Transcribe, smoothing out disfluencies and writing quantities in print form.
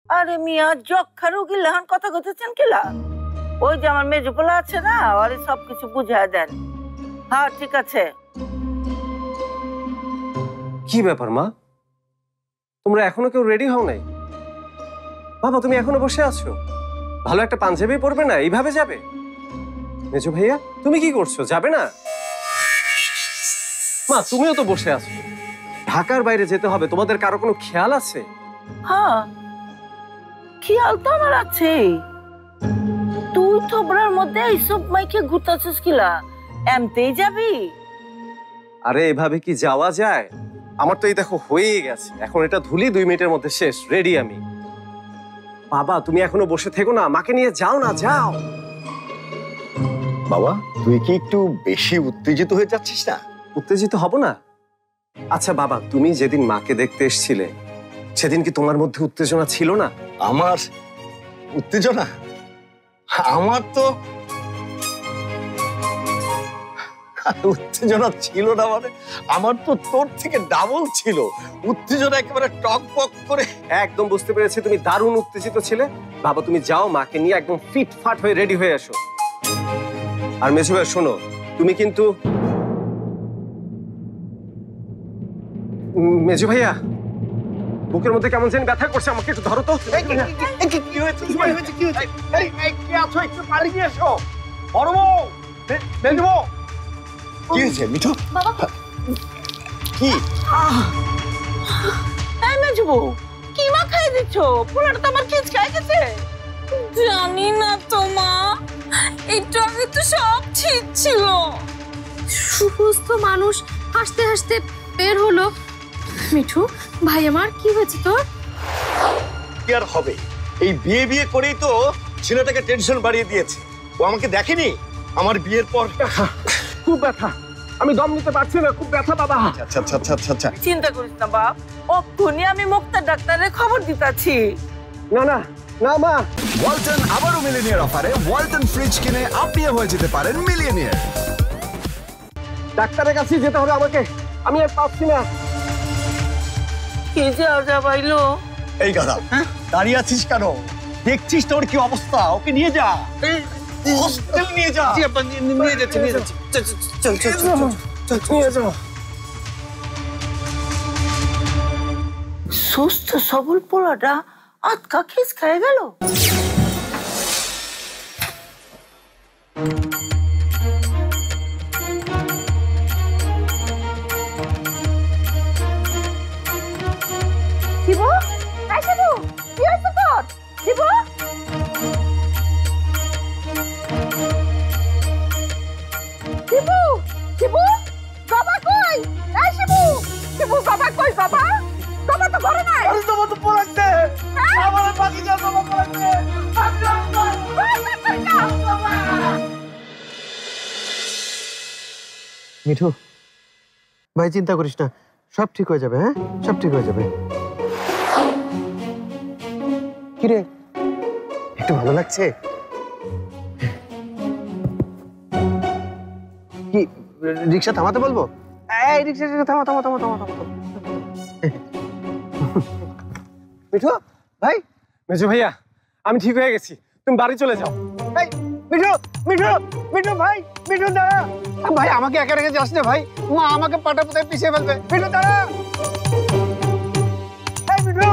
আরে মিয়া যক্ষা রোগী লহান কথা কইতেছেন কিলা? ওই যে আমার মেজুপোলা আছে না, ওরে সবকিছু বুঝায় দেন। হ্যাঁ ঠিক আছে। কি ব্যাপার মা, তোমরা এখনো কেউ রেডি হও নাই? বাবা তুমি এখনো বসে আছো? ভালো একটা পাঞ্জাবি পরবে না, এইভাবে যাবে? মেজো ভাইয়া তুমি কি করছো, যাবে না? মা তুমিও তো বসে আছো, ঢাকার বাইরে যেতে হবে, তোমাদের কারো কোনো খেয়াল আছে? হ্যাঁ খেয়াল তো আমার আছে। তুই থোবরার মধ্যে এইসব মাইকে ঘুরতেছিস কিলা? এমতেই যাবি? আরে এভাবে কি যাওয়া যায়? আমার তো এই দেখো হয়েই গেছে, এখন এটা ধুলি 2 মিনিটের মধ্যে শেষ, রেডি আমি। বাবা তুমি এখনো বসে থেকো না, মাকে নিয়ে যাও না, যাও। বাবা তুই কি একটু বেশি উত্তেজিত হয়ে যাচ্ছিস না? উত্তেজিত হব না? আচ্ছা বাবা, তুমি যেদিন মাকে দেখতে এসেছিলে সেদিন কি তোমার মধ্যে উত্তেজনা ছিল না? আমার উত্তেজনা? আমার তো উত্তেজনা ছিল না মানে, আমার তো তোর থেকে ডাবল ছিল উত্তেজনা, একেবারে টক পক করে। একদম বুঝতে পেরেছি, তুমি দারুণ উত্তেজিত ছিলে। বাবা তুমি যাও, মাকে নিয়ে একদম ফিটফাট হয়ে রেডি হয়ে আসো। আর মেজো ভাই শোনো, তুমি কিন্তু মেজো ভাইয়া বুকের মধ্যে কেমন জানি ব্যথা করছে, আমাকে একটু ধরো তো। কি হয়েছে? কি আছো? একটু পানি নিয়ে এসো। বড় বউ, মেজো বউ, কি হয়েছে মিঠু? বাবা কি? এই মেজবু কি মা খাই দিচ্ছ? পোলাটা তো আমার খিচ খাই গেছে। জানি না তো মা, একটু আগে তো সব ঠিক ছিল। সুস্থ মানুষ হাসতে হাসতে বের হলো। মিঠু ভাই আমার, কি হয়েছে তোর? কি আর হবে, এই বিয়ে বিয়ে করেই তো ছেলেটাকে টেনশন বাড়িয়ে দিয়েছে। ও আমাকে দেখেনি আমার বিয়ের পর। খুব ব্যথা, আমি দম নিতে পারছি না, খুব ব্যথা বাবা। আচ্ছা আচ্ছা আচ্ছা আচ্ছা আচ্ছা চিন্তা করিস না বাপ, অক্ষুনি আমি মুক্তার ডাক্তারের খবর দিতাছি। না না না মা। ওয়ালটন আবারও মিলিনিয়ার অফারে ওয়ালটন ফ্রিজ কিনে আপনিও হয়ে যেতে পারেন মিলিয়নিয়ার। ডাক্তারের কাছে যেতে হবে আমাকে, আমি আর পাচ্ছি না। কি যা বাইলো? এই গাধা, দাঁড়িয়ে আছিস কেন? দেখছিস তোর কি অবস্থা? ওকে নিয়ে যা, হসপিটাল নিয়ে যা। নিয়ে যাচ্ছি নিয়ে যাচ্ছি, চল চল চল চল নিয়ে যাও। সুস্থ সবল পোলাটা আটকা খিস খাই গেল। শিবু, এই শিবু, কি হয়েছে তোর? শিবু, শিবু, শিবু, বাবা কই? এই শিবু, শিবু বাবা কই? বাবা, বাবা তো ঘরে নাই। আরে তোমার তো পড়াচ্ছে, আমার বাকি যা তোমার পড়াচ্ছে। মিঠু ভাই চিন্তা করিস না, সব ঠিক হয়ে যাবে। হ্যাঁ সব ঠিক হয়ে যাবে। কিরে একটু ভালো লাগছে? কি রিক্সা থামাতে বলবো? এই রিক্সা থামা থামা থামা থামা থামা। মিঠু ভাই, মেজো ভাইয়া আমি ঠিক হয়ে গেছি, তুমি বাড়ি চলে যাও। এই মিঠু মিঠু মিঠু ভাই, মিঠু দাঁড়া ভাই, আমাকে একা রেখে যাস না ভাই, মা আমাকে পাটা পোতায় পিছিয়ে ফেলবে। মিঠু দাঁড়া, এই মিঠু।